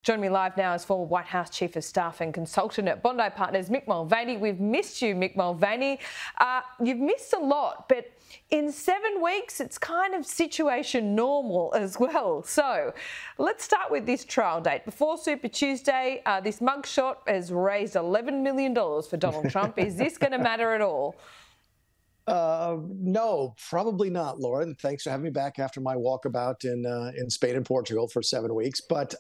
Joining me live now is former White House Chief of Staff and consultant at Bondi Partners, Mick Mulvaney. We've missed you, Mick Mulvaney. You've missed a lot, but in 7 weeks, it's kind of situation normal as well. So let's start with this trial date. Before Super Tuesday, this mugshot has raised $11 million for Donald Trump. Is this going to matter at all? No, probably not, Lauren. Thanks for having me back after my walkabout in Spain and Portugal for 7 weeks. But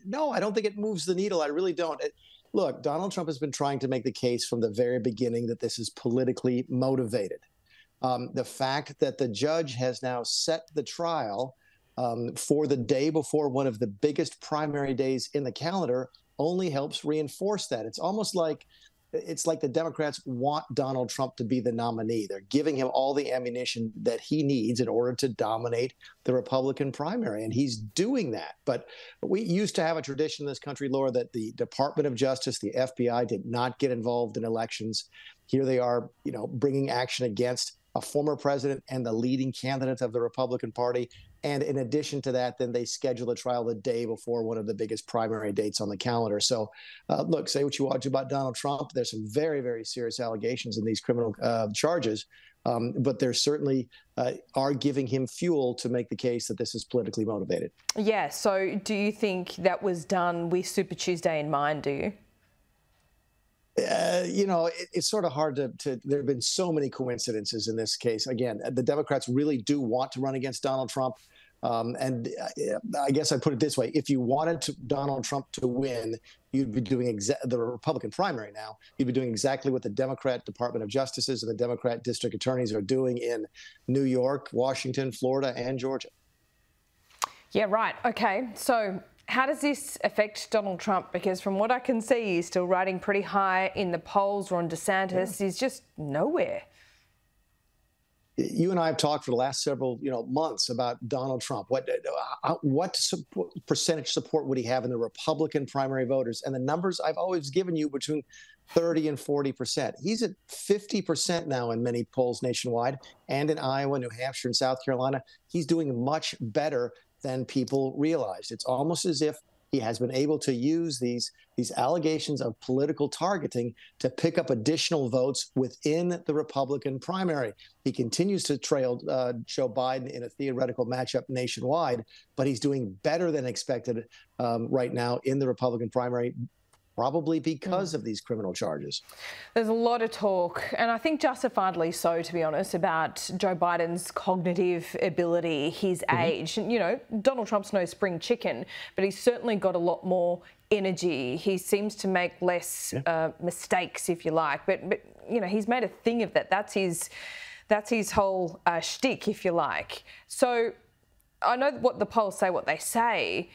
no, I don't think it moves the needle. I really don't. Look, Donald Trump has been trying to make the case from the very beginning that this is politically motivated. The fact that the judge has now set the trial for the day before one of the biggest primary days in the calendar only helps reinforce that. It's like the Democrats want Donald Trump to be the nominee. They're giving him all the ammunition that he needs in order to dominate the Republican primary, and he's doing that. But we used to have a tradition in this country, Laura, that the Department of Justice, the FBI, did not get involved in elections. Here they are, bringing action against a former president and the leading candidate of the Republican Party. And in addition to that, then they schedule a trial the day before one of the biggest primary dates on the calendar. So, look, say what you want to about Donald Trump. There's some very, very serious allegations in these criminal charges, but there certainly are giving him fuel to make the case that this is politically motivated. Yeah. So do you think that was done with Super Tuesday in mind, do you? It's sort of hard to there have been so many coincidences in this case. Again, the Democrats really do want to run against Donald Trump. And I guess I'd put it this way. If you wanted Donald Trump to win, you'd be doing the Republican primary now. You'd be doing exactly what the Democrat Department of Justices and the Democrat district attorneys are doing in New York, Washington, Florida, and Georgia. Yeah, right. OK, so how does this affect Donald Trump? Because from what I can see, he's still riding pretty high in the polls. Ron DeSantis is just nowhere. You and I have talked for the last several months about Donald Trump. What percentage support would he have in the Republican primary voters? And the numbers I've always given you between 30 and 40%. He's at 50% now in many polls nationwide, and in Iowa, New Hampshire, and South Carolina. He's doing much better than people realized. It's almost as if he has been able to use these allegations of political targeting to pick up additional votes within the Republican primary. He continues to trail Joe Biden in a theoretical matchup nationwide, but he's doing better than expected right now in the Republican primary, probably because of these criminal charges. There's a lot of talk, and I think justifiably so, to be honest, about Joe Biden's cognitive ability, his age. And, Donald Trump's no spring chicken, but he's certainly got a lot more energy. He seems to make less mistakes, if you like. But he's made a thing of that. That's his whole shtick, if you like. So I know what the polls say, what they say,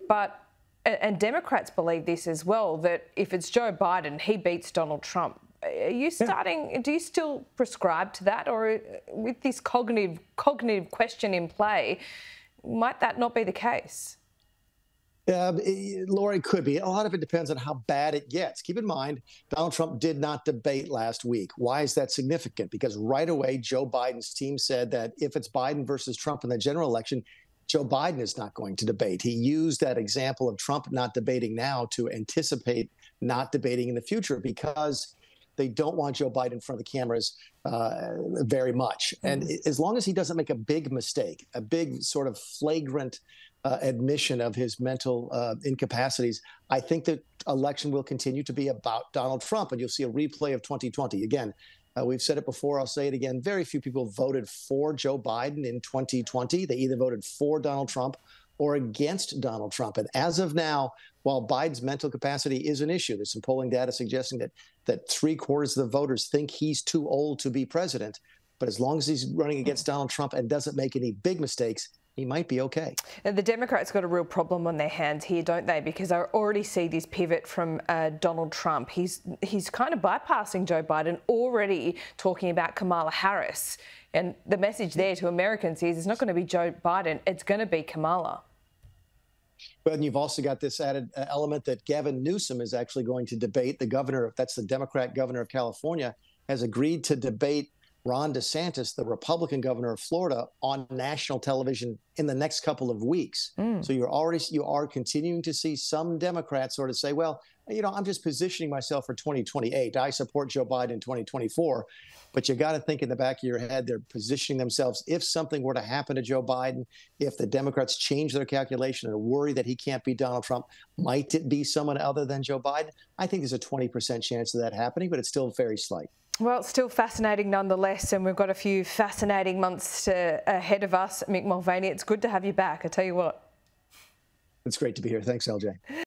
but and Democrats believe this as well, that if it's Joe Biden, he beats Donald Trump. Are you do you still prescribe to that? Or with this cognitive question in play, might that not be the case? Laura, it could be. A lot of it depends on how bad it gets. Keep in mind, Donald Trump did not debate last week. Why is that significant? Because right away, Joe Biden's team said that if it's Biden versus Trump in the general election, Joe Biden is not going to debate. He used that example of Trump not debating now to anticipate not debating in the future because they don't want Joe Biden in front of the cameras very much. And as long as he doesn't make a big mistake, a big sort of flagrant admission of his mental incapacities, I think the election will continue to be about Donald Trump, and you'll see a replay of 2020. Again, we've said it before, I'll say it again. Very few people voted for Joe Biden in 2020. They either voted for Donald Trump or against Donald Trump. And as of now, while Biden's mental capacity is an issue, there's some polling data suggesting that 3/4 of the voters think he's too old to be president. But as long as he's running against Donald Trump and doesn't make any big mistakes, he might be okay. The Democrats got a real problem on their hands here, don't they? Because I already see this pivot from Donald Trump. He's kind of bypassing Joe Biden, already talking about Kamala Harris. And the message there to Americans is it's not going to be Joe Biden, it's going to be Kamala. But you've also got this added element that Gavin Newsom is actually going to debate the governor, that's the Democrat governor of California, has agreed to debate Ron DeSantis, the Republican governor of Florida, on national television in the next couple of weeks. So you are continuing to see some Democrats sort of say, well, I'm just positioning myself for 2028. I support Joe Biden in 2024. But you got to think in the back of your head, they're positioning themselves. If something were to happen to Joe Biden, if the Democrats change their calculation and worry that he can't beat Donald Trump, might it be someone other than Joe Biden? I think there's a 20% chance of that happening, but it's still very slight. Well, it's still fascinating nonetheless, and we've got a few fascinating months ahead of us. Mick Mulvaney, it's good to have you back, I tell you what. It's great to be here. Thanks, LJ.